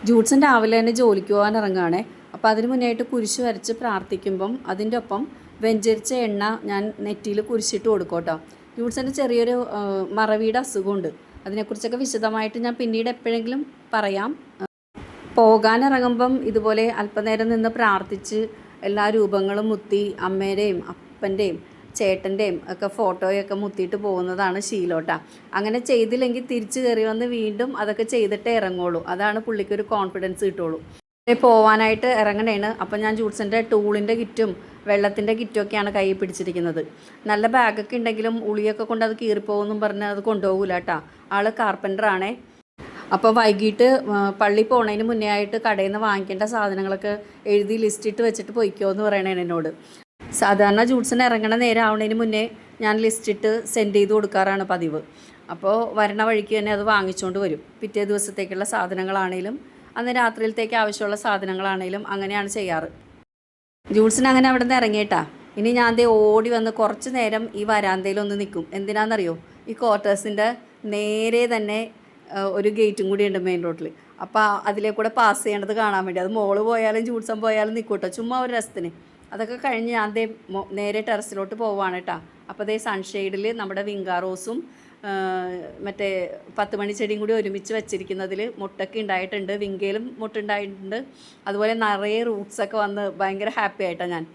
Judson രാവിലെ തന്നെ ജോലിക്ക് പോകാൻ ഇറങ്ങുകയാണേ. അപ്പോൾ അതിന് മുന്നായിട്ട് കുരിശ് വരച്ച് പ്രാർത്ഥിക്കുമ്പം അതിൻ്റെ ഒപ്പം വെഞ്ചരിച്ച എണ്ണ ഞാൻ നെറ്റിയിൽ കുരിശിട്ട് കൊടുക്കും കേട്ടോ. ജൂഡ്സൻ്റെ ചെറിയൊരു മറവിയുടെ അസുഖമുണ്ട്. അതിനെക്കുറിച്ചൊക്കെ വിശദമായിട്ട് ഞാൻ പിന്നീട് എപ്പോഴെങ്കിലും പറയാം. പോകാനിറങ്ങുമ്പം ഇതുപോലെ അല്പനേരം നിന്ന് പ്രാർത്ഥിച്ച് എല്ലാ രൂപങ്ങളും മുത്തി അമ്മേടെയും അപ്പൻ്റെയും ചേട്ടൻ്റെയും ഒക്കെ ഫോട്ടോയൊക്കെ മുത്തിയിട്ട് പോകുന്നതാണ് ശീലോട്ട. അങ്ങനെ ചെയ്തില്ലെങ്കിൽ തിരിച്ച് കയറി വന്ന് വീണ്ടും അതൊക്കെ ചെയ്തിട്ടേ ഇറങ്ങുള്ളൂ. അതാണ് പുള്ളിക്കൊരു കോൺഫിഡൻസ് കിട്ടുള്ളൂ. പോവാനായിട്ട് ഇറങ്ങണേണ്. അപ്പം ഞാൻ ജൂഡ്സൻ്റെ ടൂളിൻ്റെ കിറ്റും വെള്ളത്തിൻ്റെ കിറ്റുമൊക്കെയാണ് കയ്യിൽ പിടിച്ചിരിക്കുന്നത്. നല്ല ബാഗൊക്കെ ഉണ്ടെങ്കിലും ഉളിയൊക്കെ കൊണ്ട് അത് കീറിപ്പോകുമെന്നും പറഞ്ഞ് അത് കൊണ്ടുപോകില്ല കേട്ടോ. ആൾ കാർപ്പൻ്ററാണേ. അപ്പോൾ വൈകിട്ട് പള്ളി പോണതിന് മുന്നേ ആയിട്ട് കടയിൽ നിന്ന് വാങ്ങിക്കേണ്ട സാധനങ്ങളൊക്കെ എഴുതി ലിസ്റ്റിട്ട് വെച്ചിട്ട് പോയിക്കോ എന്ന് പറയണേ എന്നോട്. സാധാരണ ജൂഡ്സൺ ഇറങ്ങണ നേരം ആവുന്നതിന് മുന്നേ ഞാൻ ലിസ്റ്റിട്ട് സെൻഡ് ചെയ്ത് കൊടുക്കാറാണ് പതിവ്. അപ്പോൾ വരണ വഴിക്ക് തന്നെ അത് വാങ്ങിച്ചുകൊണ്ട് വരും. പിറ്റേ ദിവസത്തേക്കുള്ള സാധനങ്ങളാണേലും അന്ന് രാത്രിയിലത്തേക്ക് ആവശ്യമുള്ള സാധനങ്ങളാണേലും അങ്ങനെയാണ് ചെയ്യാറ്. ജൂഡ്സൺ അങ്ങനെ അവിടെ നിന്ന് ഇറങ്ങിയിട്ടാ. ഇനി ഞാൻ ദേ ഓടി വന്ന് കുറച്ച് നേരം ഈ വരാന്തയിലൊന്ന് നിൽക്കും. എന്തിനാണെന്നറിയോ? ഈ ക്വാർട്ടേഴ്സിൻ്റെ നേരെ തന്നെ ഒരു ഗേറ്റും കൂടിയുണ്ട് മെയിൻ റോഡിൽ. അപ്പോൾ അതിലേക്കൂടെ പാസ് ചെയ്യേണ്ടത് കാണാൻ വേണ്ടി. അത് മോള് പോയാലും ജൂഡ്സൺ പോയാലും നിൽക്കൂട്ടോ, ചുമ്മാ ഒരു രസത്തിന്. അതൊക്കെ കഴിഞ്ഞ് ഞാൻ ദേ നേരെ ടെറസിലോട്ട് പോവാണ് കേട്ടോ. അപ്പോൾ ദേ സൺഷെയ്ഡിൽ നമ്മുടെ വിങ്കാറോസും മറ്റേ 10 മണി ചെടിയും കൂടി ഒരുമിച്ച് വെച്ചിരിക്കുന്നതിൽ മുട്ടൊക്കെ ഉണ്ടായിട്ടുണ്ട്. വിങ്കയിലും മുട്ടുണ്ടായിട്ടുണ്ട്. അതുപോലെ നിറയെ റൂട്ട്സൊക്കെ വന്ന് ഭയങ്കര ഹാപ്പി ആയിട്ടാണ് ഞാൻ.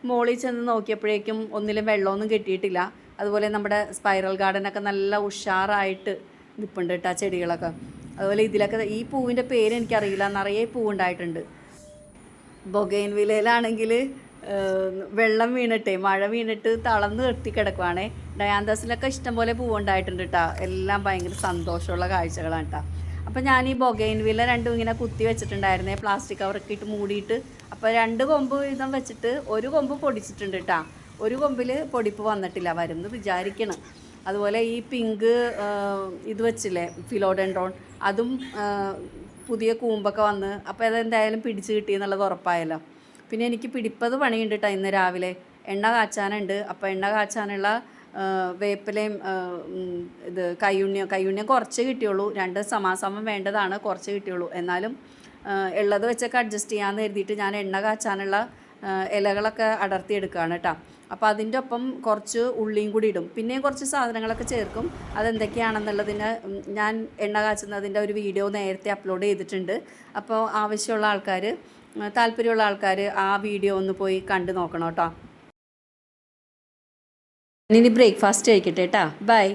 മോളിൽ ചെന്ന് നോക്കിയപ്പോഴേക്കും ഒന്നിലും വെള്ളമൊന്നും കിട്ടിയിട്ടില്ല. അതുപോലെ നമ്മുടെ സ്പൈറൽ ഗാർഡനൊക്കെ നല്ല ഉഷാറായിട്ട് നിൽപ്പുണ്ട് കേട്ടോ ആ ചെടികളൊക്കെ. അതുപോലെ ഇതിലൊക്കെ ഈ പൂവിൻ്റെ പേര് എനിക്കറിയില്ല, നിറയെ പൂവുണ്ടായിട്ടുണ്ട്. ബൊഗെയിൻവില്ലയിലാണെങ്കിൽ വെള്ളം വീണിട്ടേ മഴ വീണിട്ട് തളർന്ന് കെട്ടിക്കിടക്കുവാണേ. ഡയാന്തസിലൊക്കെ ഇഷ്ടംപോലെ പൂവുണ്ടായിട്ടുണ്ട് കേട്ടോ. എല്ലാം ഭയങ്കര സന്തോഷമുള്ള കാഴ്ചകളാണ് കേട്ടോ. അപ്പോൾ ഞാൻ ഈ ബൊഗെയിൻവില്ല രണ്ടും ഇങ്ങനെ കുത്തി വെച്ചിട്ടുണ്ടായിരുന്നേ, പ്ലാസ്റ്റിക് കവറൊക്കെ ഇട്ട് മൂടിയിട്ട്. അപ്പോൾ 2 കൊമ്പ് വീതം വെച്ചിട്ട് ഒരു കൊമ്പ് പൊടിച്ചിട്ടുണ്ട് കേട്ടോ. ഒരു കൊമ്പിൽ പൊടിപ്പ് വന്നിട്ടില്ല, വരുമെന്ന് വിചാരിക്കണം. അതുപോലെ ഈ പിങ്ക് ഇത് വെച്ചില്ലേ ഫിലോഡെൻഡ്രോൺ, അതും പുതിയ കൂമ്പൊക്കെ വന്ന്. അപ്പോൾ അതെന്തായാലും പിടിച്ച് കിട്ടിയെന്നുള്ളത് ഉറപ്പായല്ലോ. പിന്നെ എനിക്ക് പിടിപ്പത് പണിയുണ്ട് കേട്ടോ. ഇന്ന് രാവിലെ എണ്ണ കാച്ചാനുണ്ട്. അപ്പോൾ എണ്ണ കാച്ചാനുള്ള വേപ്പിലയും ഇത് കയ്യുണ്ണിയും കുറച്ച് കിട്ടിയുള്ളൂ. 2 സമാസമം വേണ്ടതാണ്, കുറച്ച് കിട്ടിയുള്ളൂ. എന്നാലും ഉള്ളത് വെച്ചൊക്കെ അഡ്ജസ്റ്റ് ചെയ്യാമെന്ന് കരുതിയിട്ട് ഞാൻ എണ്ണ കാച്ചാനുള്ള ഇലകളൊക്കെ അടർത്തിയെടുക്കുകയാണ് കേട്ടോ. അപ്പോൾ അതിൻ്റെ ഒപ്പം കുറച്ച് ഉള്ളിയും കൂടി ഇടും. പിന്നെയും കുറച്ച് സാധനങ്ങളൊക്കെ ചേർക്കും. അതെന്തൊക്കെയാണെന്നുള്ളതിന് ഞാൻ എണ്ണ കാച്ചുന്നതിൻ്റെ ഒരു വീഡിയോ നേരത്തെ അപ്ലോഡ് ചെയ്തിട്ടുണ്ട്. അപ്പോൾ ആവശ്യമുള്ള ആൾക്കാർ, താല്പര്യമുള്ള ആൾക്കാർ ആ വീഡിയോ ഒന്ന് പോയി കണ്ടു നോക്കണം കേട്ടോ. ഇനി ബ്രേക്ക്ഫാസ്റ്റ് കഴിക്കട്ടെ കേട്ടോ. ബൈ.